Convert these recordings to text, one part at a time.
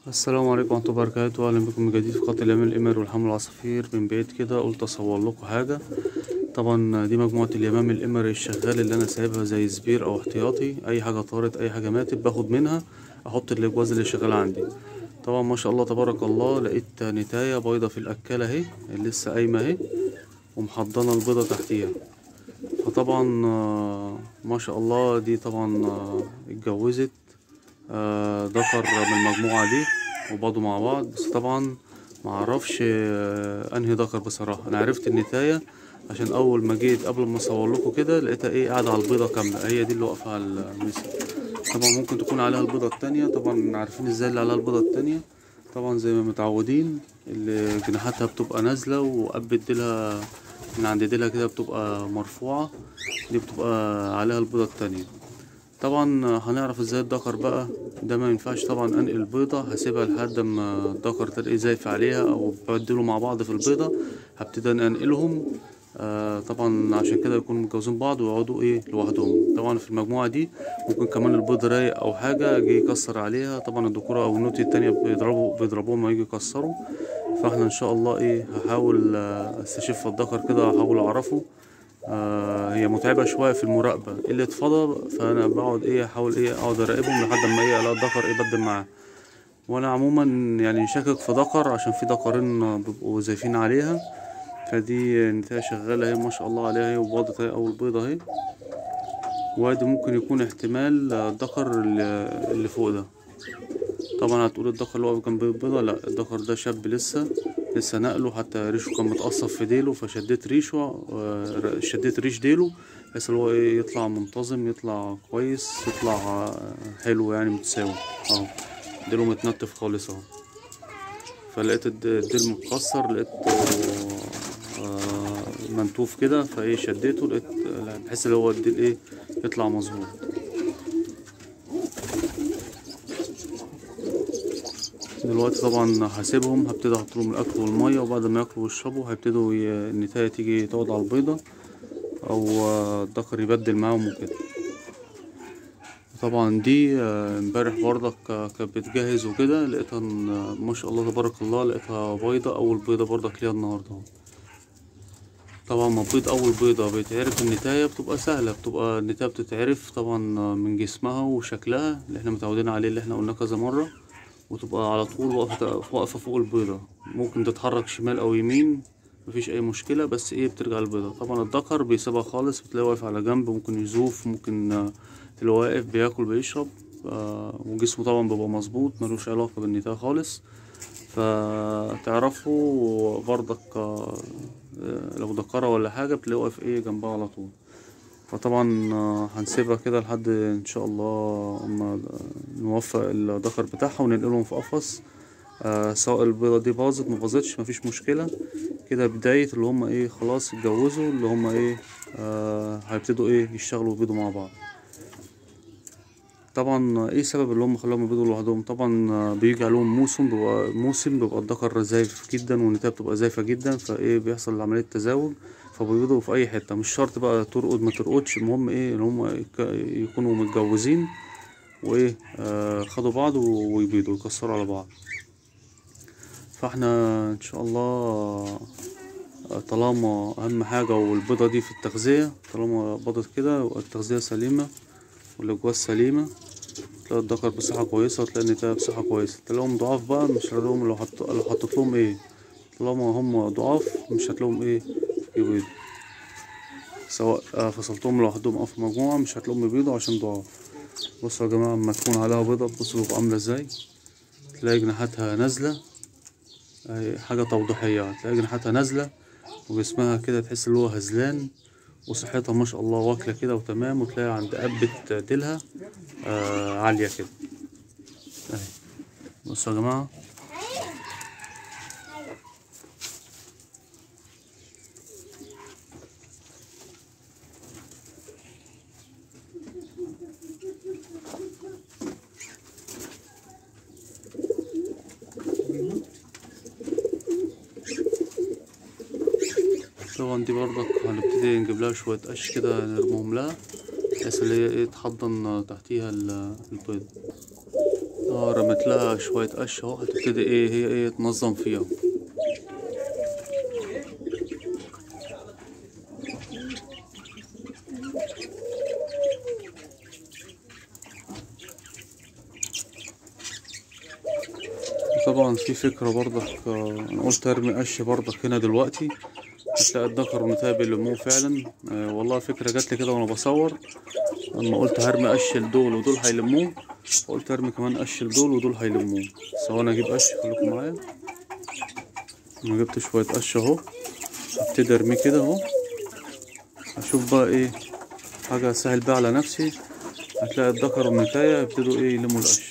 السلام عليكم ورحمة الله وبركاته. أهلا بكم من جديد في قناة اليمام الإمر والحمل العصافير. من بعيد كده قلت أصور لكم حاجة. طبعا دي مجموعة اليمام الإمر الشغال اللي أنا سايبها زي سبير أو احتياطي. أي حاجة طارت أي حاجة ماتت باخد منها أحط الإجواز اللي شغال عندي. طبعا ما شاء الله تبارك الله، لقيت نتاية بيضة في الأكالة اهي اللي لسه قايمة اهي ومحضنة البيضة تحتيها. فطبعا ما شاء الله دي طبعا اتجوزت ذكر من المجموعة دي وبعضوا مع بعض. بس طبعا معرفش انهي ذكر بصراحة. انا عرفت النتاية عشان اول ما جيت قبل ما اصور لكم كده لقيتها ايه قاعدة على البيضة كاملة، هي دي اللي واقفة على المثل. طبعا ممكن تكون عليها البيضة التانية، طبعا عارفين ازاي اللي عليها البيضة التانية. طبعا زي ما متعودين اللي جناحاتها بتبقى نازلة وقبت ديلها من عند ديلها كده بتبقى مرفوعة، دي بتبقى عليها البيضة التانية. طبعا هنعرف ازاي الدكر بقى ده. ما ينفعش طبعا انقل البيضة، هسيبها لحد ما الدكر تلاقيه زايف عليها او ببدلوا مع بعض في البيضة. هبتدي انقلهم طبعا عشان كده يكونوا متجوزين بعض ويقعدوا ايه لوحدهم. طبعا في المجموعة دي ممكن كمان البيض رايق او حاجة يجي يكسر عليها، طبعا الذكورة او النوتي التانية بيضربوهم ما يجي يكسروا. فاحنا ان شاء الله ايه هحاول استشف الدكر كده، هحاول اعرفه. هي متعبة شوية في المراقبة، اللي اتفضى فأنا بقعد إيه أحاول إيه أقعد أراقبهم لحد ما إيه ألاقي الدكر إيه بدل معاه. وأنا عموما يعني شاكك في دكر عشان في دكرين بيبقوا زايفين عليها. فدي نتاية شغالة اهي ما شاء الله عليها اهي وباضت اهي أول بيضة اهي. وادي ممكن يكون احتمال الدكر اللي فوق ده. طبعا هتقول الدكر اللي واقف جنب البيضة، لأ الدكر ده شاب لسه نقله، حتى ريشه كان متقصف في ديله فشديت ريشه شديت ريش ديله بحيث اللي هو ايه يطلع منتظم يطلع كويس يطلع حلو يعني متساوي اهو. ديله متنطف خالص اهو. فلقيت الديل متكسر، لقيت منتوف كده فايه شديته لقيت بحيث اللي هو الديل ايه يطلع مظبوط. دلوقتي طبعا هسيبهم، هبتدي احط لهم الاكل والميه، وبعد ما ياكلوا ويشربوا هيبتدوا النتايه تيجي تقعد على البيضه او الدكر يبدل معاهم وكده. طبعا دي امبارح برضك كانت بتجهز وكده لقيتها ما شاء الله تبارك الله لقيتها بيضه، اول بيضه برضك ليها النهارده اهو. طبعا ما بيض اول بيضه بيتعرف النتايه بتبقى سهله، بتبقى النتايه بتتعرف طبعا من جسمها وشكلها اللي احنا متعودين عليه اللي احنا قلناه كذا مره، وتبقى على طول واقفة فوق البيضة. ممكن تتحرك شمال أو يمين مفيش أي مشكلة، بس إيه بترجع البيضة. طبعا الدكر بيسيبها خالص، بتلاقيه واقف على جنب، ممكن يزوف، ممكن تلاقيه واقف بياكل بيشرب وجسمه طبعا بيبقى مظبوط ملوش علاقة بالنتاية خالص. فتعرفوا برضك لو دكرة ولا حاجة بتلاقيه واقف إيه جنبها على طول. فطبعا هنسيبها كده لحد ان شاء الله اما نوفق الذكر بتاعها وننقلهم في قفص. سواء البيضة دي باظت ما باظتش مفيش مشكلة، كده بداية اللي هم ايه خلاص اتجوزوا اللي هم ايه هيبتدوا ايه يشتغلوا ويبيضوا مع بعض. طبعا ايه السبب اللي هم خلاهم يبيضوا لوحدهم؟ طبعا بيجي عليهم موسم بيبقى الذكر زايف جدا والنتاية بتبقى زايفة جدا، فايه بيحصل عملية تزاوج فبيبيضوا في اي حتة. مش شرط بقى ترقد ما ترقدش، المهم ايه ان هم يكونوا متجوزين وايه خدوا بعض ويبيضوا يكسروا على بعض. فاحنا ان شاء الله طالما اهم حاجة والبيضة دي في التغذية، طالما بيضت كده والتغذية سليمة والاجواز سليمة تلاقي الذكر بصحة كويسة وتلاقي النتاية بصحة كويسة. تلاقيهم ضعاف بقى مش هتلاقيهم لو حطيت لهم ايه، طالما هم ضعاف مش هتلاقيهم ايه يبيضوا، سواء فصلتهم لوحدهم او في مجموعة مش هتلاقيهم يبيضوا عشان ضعاف. بصوا يا جماعة اما تكون عليها بيضة بصوا بتبقى عاملة ازاي، تلاقي جناحاتها نازلة حاجة توضيحية، تلاقي جناحاتها نازلة وجسمها كده تحس اللي هو هزلان وصحتها ما شاء الله واكلة كده وتمام، وتلاقي عند قبة ديلها عالية كده اهي. بصوا يا جماعة طبعا دي برضك هنبتدي نجيب لها شوية قش كده نرمهم لها بحيث اللي هي ايه تحضن تحتيها البيض. رميت لها شوية قش اهو، هتبتدي هي تنظم فيها. طبعا في فكرة برضك، انا قلت ارمي قش برضك هنا دلوقتي، هتلاقي الدكر والنتاية بيلموه فعلا. والله فكرة جاتلي كده وانا بصور، اما قلت هرمي قش لدول ودول هيلموه، قلت ارمي كمان قش لدول ودول هيلموه. سواء انا اجيب قش، خليكم معايا. انا جبت شوية قش اهو، هبتدي ارميه كده اهو، اشوف بقى حاجة اسهل بقى على نفسي. هتلاقي الدكر والنتاية يبتدوا يلموا القش.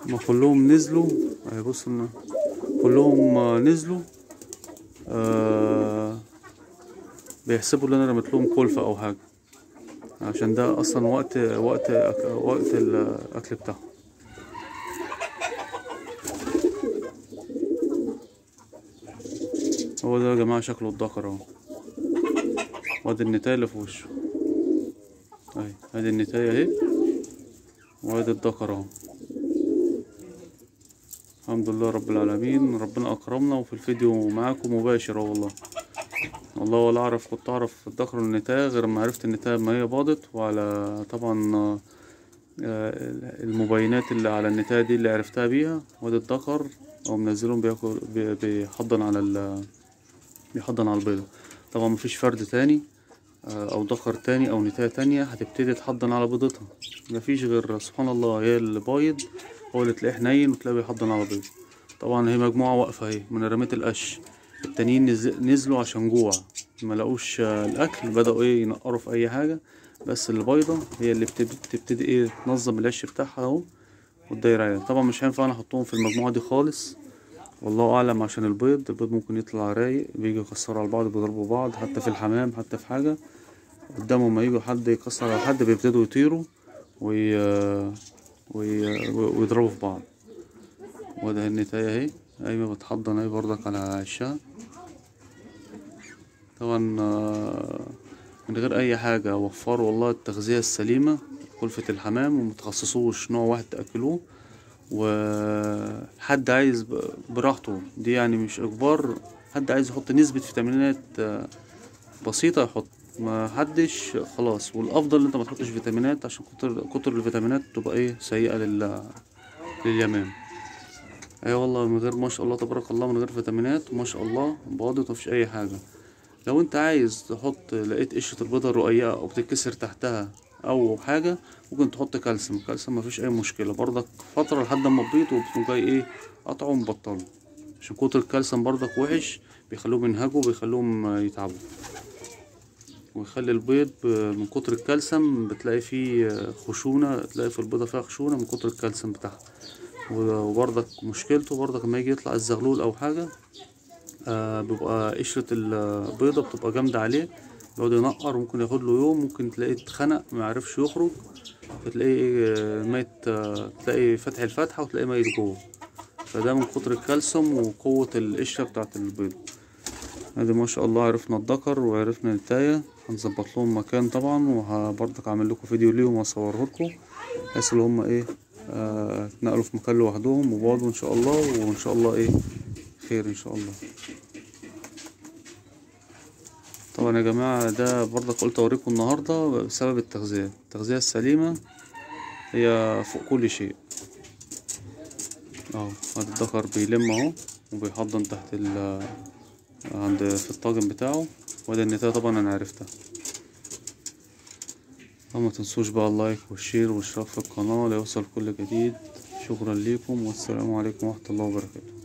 ما كلهم نزلوا، بص كلهم نزلوا. بيحسبوا ان انا رميت لهم كلفة او حاجة، عشان ده اصلا وقت الاكل بتاعهم. هو ده يا جماعة شكله الدكر اهو، وادي النتاية اللي في وشه اهي، ادي النتاية اهي، وادي الدكر اهو. الحمد لله رب العالمين، ربنا اكرمنا وفي الفيديو معاكم مباشر اهو. والله ولا اعرف، كنت اعرف الدكر والنتاية غير ما عرفت النتاية ما هي باضت. وعلى طبعا المبينات اللي على النتاية دي اللي عرفتها بيها. وادي الدكر او منزلهم بياكل بيحضن على البيضة. طبعا مفيش فرد تاني او دكر تاني او نتاية تانية هتبتدي تحضن على بيضتها، مفيش غير سبحان الله هي اللي بايض هو اللي تلاقيه حنين وتلاقيه بيحضن على بيض. طبعا هي مجموعة واقفة اهي من رميت القش، التانيين نزلوا عشان جوع، ما لقوش الاكل، بدأوا ينقروا في اي حاجة. بس البيضة هي اللي بتبتدي تنظم العش بتاعها اهو والدايرة. طبعا مش هينفع انا احطهم في المجموعة دي خالص، والله اعلم، عشان البيض ممكن يطلع رايق، بيجوا يكسروا على بعض، بيضربوا بعض، حتى في الحمام، حتى في حاجة قدامهم ما يجوا حد يكسر على حد بيبتدوا يطيروا ويضربوا في بعض. وده النتاية اهي قايمة بتحضن اهي برضك على عشها. طبعا من غير اي حاجة وفروا والله التغذية السليمة، كلفة الحمام، ومتخصصوش نوع واحد تأكلوه. وحد عايز براحته دي، يعني مش اجبار، حد عايز يحط نسبة فيتامينات بسيطة يحط، ما حدش خلاص. والافضل ان انت ما تحطش فيتامينات، عشان كتر الفيتامينات تبقى سيئة لليمام. والله من غير ما شاء الله تبارك الله، من غير فيتامينات وما شاء الله باضت مفيش اي حاجة. لو انت عايز تحط، لقيت قشرة البيضة رقيقة او بتتكسر تحتها او حاجة، ممكن تحط كالسيوم مفيش اي مشكلة برضك فترة لحد ما تبيض، وبتقوم جاي قطعه ومبطله، عشان كتر الكالسيوم برضك وحش، بيخلوهم ينهجوا، بيخلوهم يتعبوا، ويخلي البيض من كتر الكالسيوم بتلاقي فيه خشونة، تلاقي في البيضة فيها خشونة من كتر الكالسيوم بتاعها. وبرضك مشكلته برضك لما يجي يطلع الزغلول او حاجة، بيبقى قشرة البيضة بتبقى جامدة عليه، يقعد ينقر، ممكن ياخد له يوم، ممكن تلاقيه اتخنق ما يعرفش يخرج، فتلاقيه ميت، تلاقي فتح الفتحة وتلاقيه ميت جوه. فده من كتر الكالسيوم وقوة القشرة بتاعت البيض. ادي ما شاء الله عرفنا الدكر وعرفنا النتاية، هنظبط لهم مكان طبعا، وبرضك اعمل لكم فيديو ليهم واصوره لكم، بحيث ان هم اتنقلوا في مكان لوحدهم وبعضوا ان شاء الله، وان شاء الله خير ان شاء الله. طبعا يا جماعة ده برضك قلت اوريكم النهاردة بسبب التغذية السليمة هي فوق كل شيء اهو. ادي الدكر بيلم اهو وبيحضن تحت في الطاجن بتاعه. وادي النتاية طبعا انا عرفتها. وما تنسوش بقى اللايك والشير والاشتراك في القناة ليوصل كل جديد. شكرا ليكم، والسلام عليكم ورحمة الله وبركاته.